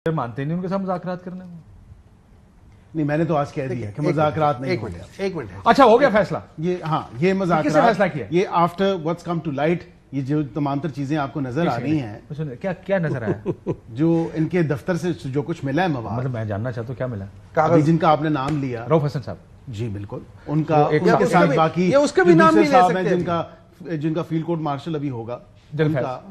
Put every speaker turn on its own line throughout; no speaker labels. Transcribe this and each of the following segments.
مانتے نہیں ان کے ساتھ مذاکرات کرنے میں؟
نہیں، میں نے تو آج کہہ دیا کہ مذاکرات نہیں ہوئے.
ایک منٹ.
اچھا ہو گیا فیصلہ؟
یہ مذاکرات
کس نے فیصلہ کیا؟
یہ after what's come to light یہ جو تمام تر چیزیں آپ کو نظر آ رہی ہیں،
کیا نظر آیا؟
جو ان کے دفتر سے جو کچھ ملا ہے مواد،
مطلب میں جاننا چاہتا ہوں کیا ملا؟
ابھی جن کا آپ نے نام لیا،
رؤف حسن صاحب.
جی بالکل، ان کے ساتھ باقی
اس کے بھی نام نہیں لے سکتے
جن کا فیلڈ کورٹ مارشل ابھی ہوگا.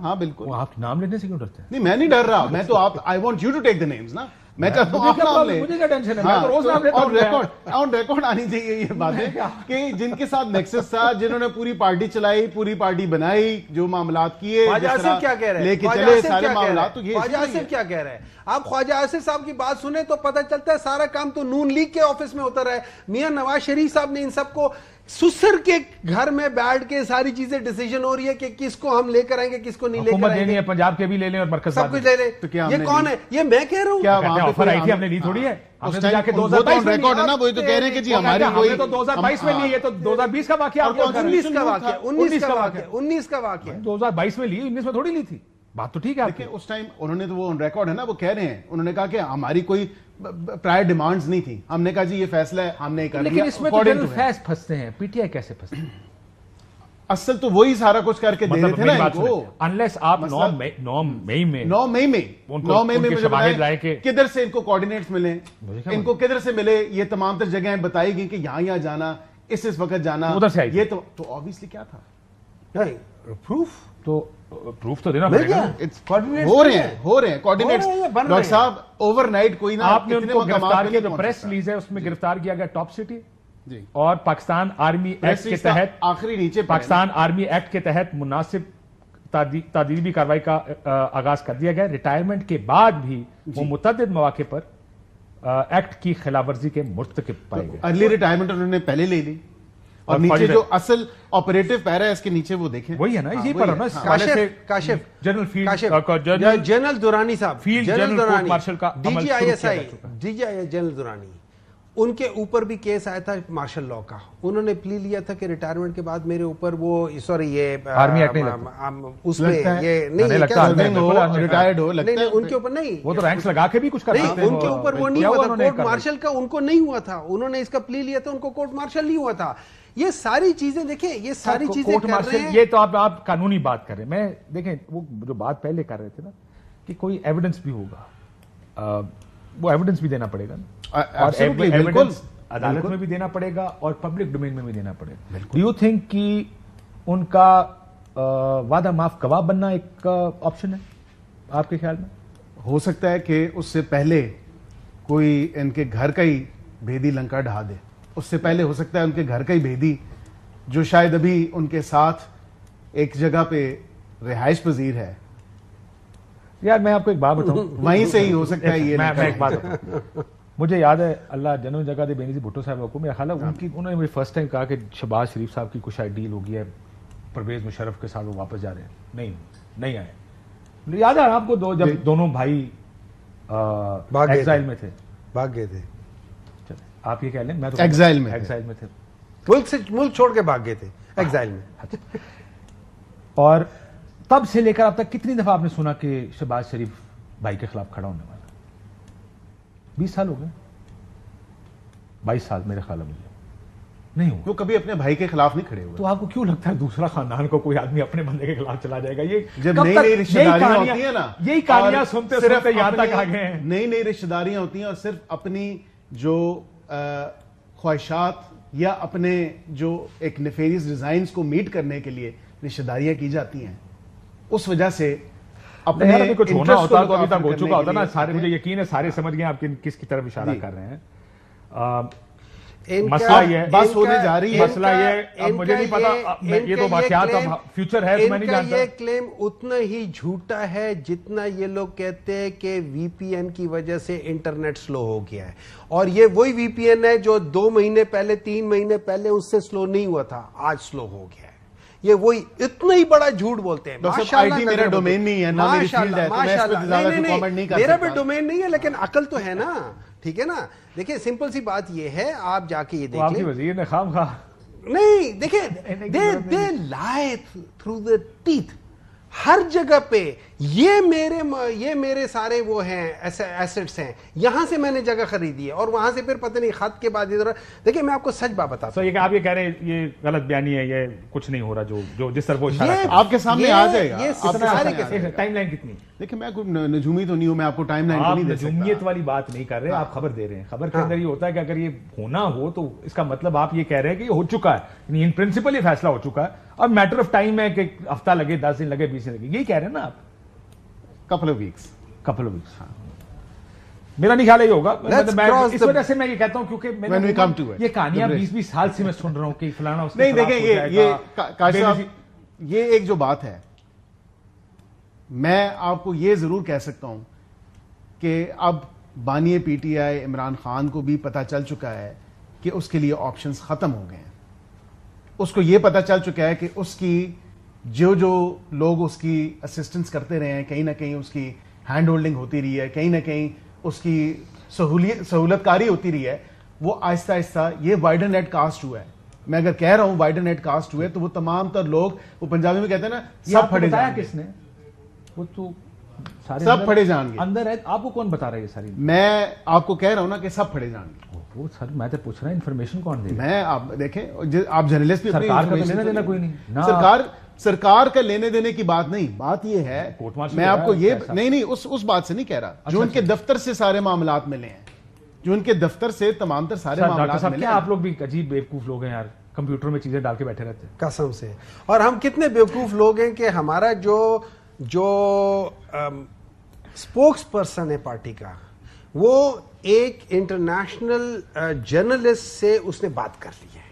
ہاں بالکل.
آپ نام لینے سے کیوں ڈرتے ہیں؟
نہیں، میں نہیں ڈر رہا، میں تو آپ I want you to take the names نا. میں چاہتا ہوں آپ نام لیں.
مجھے کیا ٹینشن ہے، میں تو روز نام لیتا ہوں.
آن ریکارڈ آنی چاہیے یہ باتیں کہ جن کے ساتھ نیکسس تھا، جنہوں نے پوری پارٹی چلائی، پوری پارٹی بنائی، جو معاملات کیے،
خواجہ آصف کیا کہہ رہے ہیں؟
لے کے چلے سارے معاملات. تو یہ
خواجہ آصف کیا کہہ رہے ہیں؟ آپ خواجہ آصف صاحب کی بات سنیں تو پتہ چلتا ہے سارا کام تو نون لیگ کے آفس میں ہوتا رہا ہے. میاں نواز شریف صاحب نے ان سب کو سسر کے گھر میں بیٹھ کے ساری چیزیں ڈیسیجن ہو رہی ہے کہ کس کو ہم لے کر آئیں گے، کس کو نہیں لے کر آئیں گے.
پنجاب کے بھی لے لیں اور مرکز
سب کچھ لے لیں. یہ کون ہے؟ یہ میں کہہ رہا ہوں.
کیا وہاں
آفر آئی تھی؟ ہم نے لی تھوڑی ہے.
ہم نے جا کے 2022 ریکارڈ ہے نا، وہی تو کہہ رہے ہیں کہ جی ہماری کوئی
2022 میں لی. یہ تو 2020 کا واقعہ،
19 کا واقعہ 19 کا واقعہ
2022 میں لی، 19 میں تھوڑی لی تھی. بات تو ٹھیک ہے.
دیکھیں اس ٹائم انہوں نے تو وہ آن ریکارڈ ہے نا، وہ کہہ رہے ہیں، انہوں نے کہا کہ ہماری کوئی پرائر ڈیمانڈز نہیں تھی. ہم نے کہا جی یہ فیصلہ ہے، ہم نے کر لیا.
لیکن اس میں تو جنرل فیض پھنستے ہیں، پی ٹی آئی کیسے پھنستے ہیں؟
اصل تو وہی سارا کچھ کر کے دے رہے تھے نا ان کو.
انلیس آپ 9 مئی میں
شواہد لائے کہ کدھر سے ان کو کوارڈینیٹس ملے، ان کو کدھر سے ملے، یہ تمام تر جگہیں بتائی گئی کہ یہاں جانا، اس وقت جانا.
ادھر سے
یہ تو آبویسلی کیا تھا؟
پروف تو دینا پڑے گا.
ہو رہے ہیں کوارڈینیٹس. ڈاکٹر صاحب اوور نائٹ کوئی نہ،
آپ نے ان کو گرفتار کیا. جو پریس ریلیز ہے اس میں گرفتار کیا گیا ٹاپ سٹی اور پاکستان آرمی ایکٹ کے تحت،
آخری نیچے
پاکستان آرمی ایکٹ کے تحت مناسب تعدیبی کارروائی کا آغاز کر دیا گیا. ریٹائرمنٹ کے بعد بھی وہ متعدد مواقع پر ایکٹ کی خلاف ورزی کے مرتکب پائے گئے.
ارلی ریٹائرمنٹ انہوں نے پہلے لے لی، اور نیچے جو اصل آپریٹو پیرا ہے اس کے نیچے وہ دیکھیں،
وہی ہے نا. اسی پر
Kashif
general
general Durrani sahab,
general Durrani marshal کا
D G I S general Durrani, ان کے اوپر بھی کیس آیا تھا مارشل لاء کا. انہوں نے پلی لیا تھا کہ ریٹائرمنٹ کے بعد میرے اوپر وہ سوری یہ
آرمی ایکٹ
اس میں یہ نہیں
ریٹائرڈ ہو لگتا ہے
ان کے اوپر نہیں،
وہ تو رینکس لگا کے بھی کچھ کر
نہیں، ان کے اوپر وہ نہیں ہوا تھا. کورٹ مارشل کا ان کو نہیں ہوا تھا. انہوں نے اس کا پلی لیا تھا، ان کو کورٹ مارشل نہیں ہوا تھا. یہ ساری چیزیں دیکھیں، یہ ساری چیزیں کر رہے ہیں.
یہ تو آپ قانونی بات کر رہے ہیں. میں دیکھیں وہ جو بات پہلے کر رہے تھے نا کہ کوئی ایویڈنس بھی ہوگا، وہ ایویڈنس بھی دینا پڑے گا نا، اور ایویڈنس عدالت میں بھی دینا پڑے گا اور پبلک ڈومین میں بھی دینا پڑے گا. ڈو یو تھنک کہ ان کا وعدہ معاف گواہ بننا ایک آپشن ہے آپ کے خیال میں؟
ہو سکتا ہے کہ اس سے پہلے کوئی ان کے گھر کا ہی بھیدی لنکا ڈھا دے. اس سے پہلے ہو سکتا ہے ان کے گھر کا ہی بھیدی جو شاید ابھی ان کے ساتھ ایک جگہ پہ رہائش پذیر ہے.
یار میں آپ کو ایک بات بتاؤں،
وہیں سے ہی ہو سکتا ہے. یہ
میں ایک بات بتاؤں، مجھے یاد ہے اللہ جنرل جگہ دے بینظیر بھٹو صاحب کو، میرا خیال ہے انہوں نے مجھے فرسٹ ٹائم کہا کہ شہباز شریف صاحب کی کچھ ڈیل ہو گئی ہے پرویز مشرف کے ساتھ، وہ واپس جا رہے ہیں. نہیں آئے. یاد ہے آپ کو جب دونوں بھائی ایگزائل میں تھے،
بھاگ گئے تھے.
آپ یہ کہہ لیں میں تو
ایگزائل میں
تھے،
ملک چھوڑ کے بھاگ گئے تھے ایگزائل میں.
اور تب سے لے کر اب تک کتنی دفعہ آپ نے سنا کہ شہباز شریف بھائی کے خلاف کھڑا ہونے والا؟ 20 سال ہو گئے، 22 سال میرے خیال میں نہیں ہوا.
وہ کبھی اپنے بھائی کے خلاف نہیں کھڑے ہوئے.
تو آپ کو کیوں لگتا ہے دوسرا خاندان کو کوئی آدمی اپنے بندے کے خلاف چلا جائے گا؟ یہ
جب نئی نئی رشتہ داریاں ہوتی ہیں نا،
یہی کہانیاں سنتے سنتے یہاں تک آ گئے ہیں.
نئی رشتہ داریاں ہوتی ہیں اور صرف اپنی جو خواہشات یا اپنے جو ایک نیفیریس ڈیزائنز کو میٹ کرنے کے لیے رشتہ داریاں کی جاتی ہیں، اس وجہ سے
اپنے کچھ ہونا ہوتا تو ابھی تک ہو چکا ہوتا نا. سارے مجھے یقین ہے سارے سمجھ گئے آپ کس کی طرف اشارہ کر رہے ہیں. مسئلہ یہ
بس ہونے جا رہی ہے،
مسئلہ یہ اب مجھے نہیں پتا، یہ تو واقعات اب فیوچر ہے تو میں نہیں جانتا.
یہ کلیم اتنا ہی جھوٹا ہے جتنا یہ لوگ کہتے ہیں کہ وی پی این کی وجہ سے انٹرنیٹ سلو ہو گیا ہے. اور یہ وہی وی پی این ہے جو 2 مہینے پہلے 3 مہینے پہلے اس سے سلو نہیں ہوا تھا، آج سلو ہو گیا ہے. یہ وہی اتنا ہی بڑا جھوٹ بولتے ہیں.
میرا ڈومین نہیں ہے، نہ میری فیلڈ ہے، تو میں اس پہ زیادہ کامنٹ نہیں کر سکتا.
میرا بھی ڈومین نہیں ہے لیکن عقل تو ہے نا، ٹھیک ہے نا. دیکھیں سمپل سی بات یہ ہے، آپ جا کے یہ دیکھ لیں.
آپ کی وزیر نے خام خواہ
نہیں دیکھیں، they lie through the teeth. ہر جگہ پہ یہ میرے سارے وہ ہیں ایسٹس ہیں, یہاں سے میں نے جگہ خریدی ہے, اور وہاں سے پھر پتہ نہیں خط کے بعد ادھر. دیکھیں میں آپ کو سچ بات بتاتا ہوں,
یہ کہ آپ یہ کہہ رہے ہیں یہ غلط بیانی ہے, یہ کچھ نہیں ہو رہا جو جس طرف وہ اشارہ کر
آپ کے سامنے آ جائے گا.
ٹائم لائن کتنی؟
دیکھیں میں کوئی نجومی تو نہیں ہوں, میں آپ کو ٹائم لائن
آپ
نہیں دے سکتا.
نجومیت والی بات نہیں کر رہے, آپ خبر دے رہے ہیں. خبر کے اندر یہ ہوتا ہے کہ اگر یہ ہونا ہو تو اس کا مطلب آپ یہ کہہ رہے ہیں کہ یہ ہو چکا ہے, یعنی ان پرنسپل یہ فیصلہ ہو چکا ہے, اب میٹر آف ٹائم ہے کہ ہفتہ لگے, 10 دن لگے, 20 دن لگے, یہی کہہ رہے ہیں نا آپ.
couple of weeks.
میرا نہیں خیال یہ ہوگا. اس وجہ سے میں یہ کہتا ہوں کیونکہ یہ کہانیاں 20 سال سے میں سن رہا ہوں کہ فلانا اس
نہیں. دیکھیں یہ کاشف صاحب, یہ ایک جو بات ہے, میں آپ کو یہ ضرور کہہ سکتا ہوں کہ اب بانی P T I Imran Khan کو بھی پتا چل چکا ہے کہ اس کے لیے آپشنز ختم ہو گئے ہیں. اس کو یہ پتا چل چکا ہے کہ اس کی جو لوگ اس کی اسسٹنس کرتے رہے ہیں, کہیں نہ کہیں اس کی ہینڈ ہولڈنگ ہوتی رہی ہے, کہیں نہ کہیں اس کی سہولت کاری ہوتی رہی ہے, وہ آہستہ آہستہ یہ وائڈر نیٹ کاسٹ ہوا ہے. میں اگر کہہ رہا ہوں وائڈر نیٹ کاسٹ ہوئے تو وہ تمام تر لوگ, وہ پنجابی میں کہتے ہیں نا, سب پھڑے جائیں گے.
کس نے وہ تو
سب پھڑے جائیں گے
اندر ہے. آپ کو کون بتا رہا ہے یہ ساری؟
میں آپ کو کہہ رہا ہوں نا کہ سب پھڑے جائیں گے.
وہ سر میں تو پوچھ رہا ہوں انفارمیشن کون دے؟
میں آپ دیکھیں, آپ جرنلسٹ بھی,
سرکار کا لینا دینا کوئی نہیں.
سرکار کا لینے دینے کی بات نہیں, بات یہ ہے میں آپ کو یہ نہیں اس بات سے نہیں کہہ رہا, جو ان کے دفتر سے سارے معاملات ملے ہیں, جو ان کے دفتر سے تمام تر سارے معاملات ملے ہیں.
آپ لوگ بھی عجیب بیوقوف لوگ ہیں یار, کمپیوٹر میں چیزیں ڈال کے بیٹھے رہتے ہیں
قسم سے. اور ہم کتنے بیوقوف لوگ ہیں کہ ہمارا جو اسپوکس پرسن ہے پارٹی کا, وہ ایک انٹرنیشنل جرنلسٹ سے اس نے بات کر لی ہے.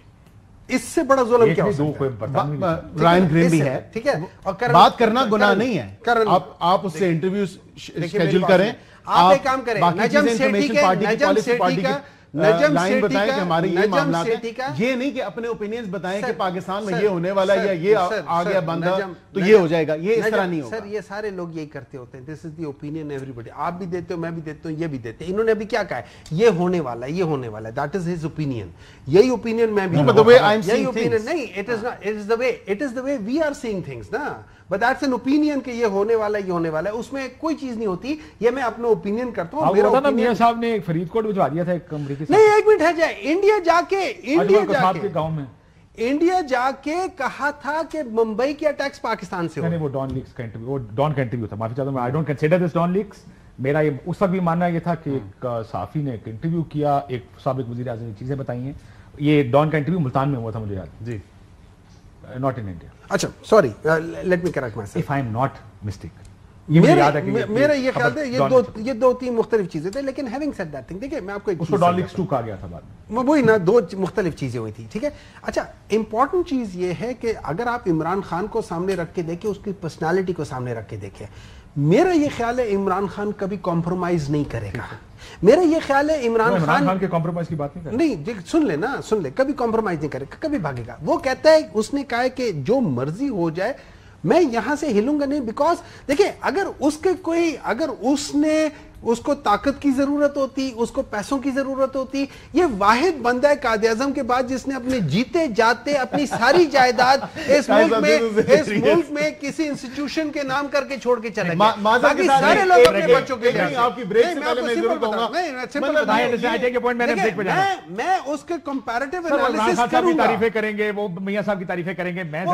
اس سے بڑا ظلم کیا ہو سکتا ہے؟
رائن گرین بھی ہے,
ٹھیک ہے, اور
بات کرنا گناہ نہیں ہے. آپ اس سے انٹرویو شیڈول کریں,
آپ ایک کام کریں, نجم سیٹھی کا
لائن بتائیں کہ ہمارے یہ معاملات ہیں, یہ نہیں کہ اپنے اوپینینز بتائیں کہ پاکستان میں یہ ہونے والا ہے یا یہ آ گیا بندہ تو یہ ہو جائے گا. یہ اس طرح نہیں ہوگا.
سر یہ سارے لوگ یہی کرتے ہوتے ہیں, دس از دی اوپینین ایوری بڈی. آپ بھی دیتے ہو, میں بھی دیتا ہوں, یہ بھی دیتے ہیں. انہوں نے ابھی کیا کہا ہے, یہ ہونے والا ہے, یہ ہونے والا ہے, دیٹ از ہز اوپینین. یہی اوپینین میں بھی, یہی اوپینین نہیں, it is the way we are seeing things نا. But that's an opinion کہ یہ ہونے والا ہے, یہ ہونے والا ہے, اس میں کوئی چیز نہیں ہوتی. یہ میں اپنا اوپینین کرتا ہوں.
میرا اوپینین میاں صاحب نے فرید کوٹ بھجوا دیا تھا ایک امریکی سے.
نہیں ایک منٹ ہے جائے, انڈیا جا کے
گاؤں میں
انڈیا جا کے کہا تھا کہ ممبئی کا ٹیکس پاکستان سے ہو.
وہ ڈان لیکس کا انٹرویو, وہ ڈان کا انٹرویو تھا, معافی چاہتا ہوں, I don't consider this Dawn leaks. میرا یہ اس وقت بھی ماننا یہ تھا کہ ایک صحافی نے ایک انٹرویو کیا, ایک سابق وزیر اعظم نے چیزیں بتائی ہیں. یہ ڈان کا انٹرویو ملتان میں ہوا تھا مجھے یاد.
جی,
not in India.
اچھا sorry, let me correct my self.
If I am not mistaken.
میرا یہ خیال ہے یہ دو تین مختلف چیزیں تھے, لیکن ہیونگ سیڈ دیٹ تھنگ, دیکھیں میں آپ کو ایک
اس کو ڈان لیکس 2 کہا گیا تھا بعد میں,
وہی نا, 2 مختلف چیزیں ہوئی تھی, ٹھیک ہے. اچھا امپورٹنٹ چیز یہ ہے کہ اگر آپ عمران خان کو سامنے رکھ کے دیکھیں, اس کی پرسنالٹی کو سامنے رکھ کے دیکھیں, میرا یہ خیال ہے عمران خان کبھی کمپرومائز نہیں کرے گا. میرا یہ خیال ہے عمران خان
کے کمپرومائز کی بات نہیں کرے.
نہیں سن لے, کبھی کمپرومائز نہیں کرے گا, کبھی بھاگے گا. وہ کہتا ہے, اس نے کہا ہے کہ جو مرضی ہو جائے میں یہاں سے ہلوں گا نہیں. بیکاز دیکھیں اگر اس نے اس کو طاقت کی ضرورت ہوتی, اس کو پیسوں کی ضرورت ہوتی, یہ واحد بندہ ہے قائد اعظم کے بعد جس نے اپنے جیتے جاتے اپنی ساری جائیداد اس ملک میں کسی انسٹیٹیوشن کے نام کر کے چھوڑ کے چلے گئے. باقی سارے لوگ اپنے بچوں کے لیے.
آپ کی بریک سے پہلے میں ضرور کہوں گا,
میں اس کے کمپیریٹیو انالیسس کروں گا.
تعریفیں کریں گے, وہ میاں صاحب کی تعریفیں کریں گے, میں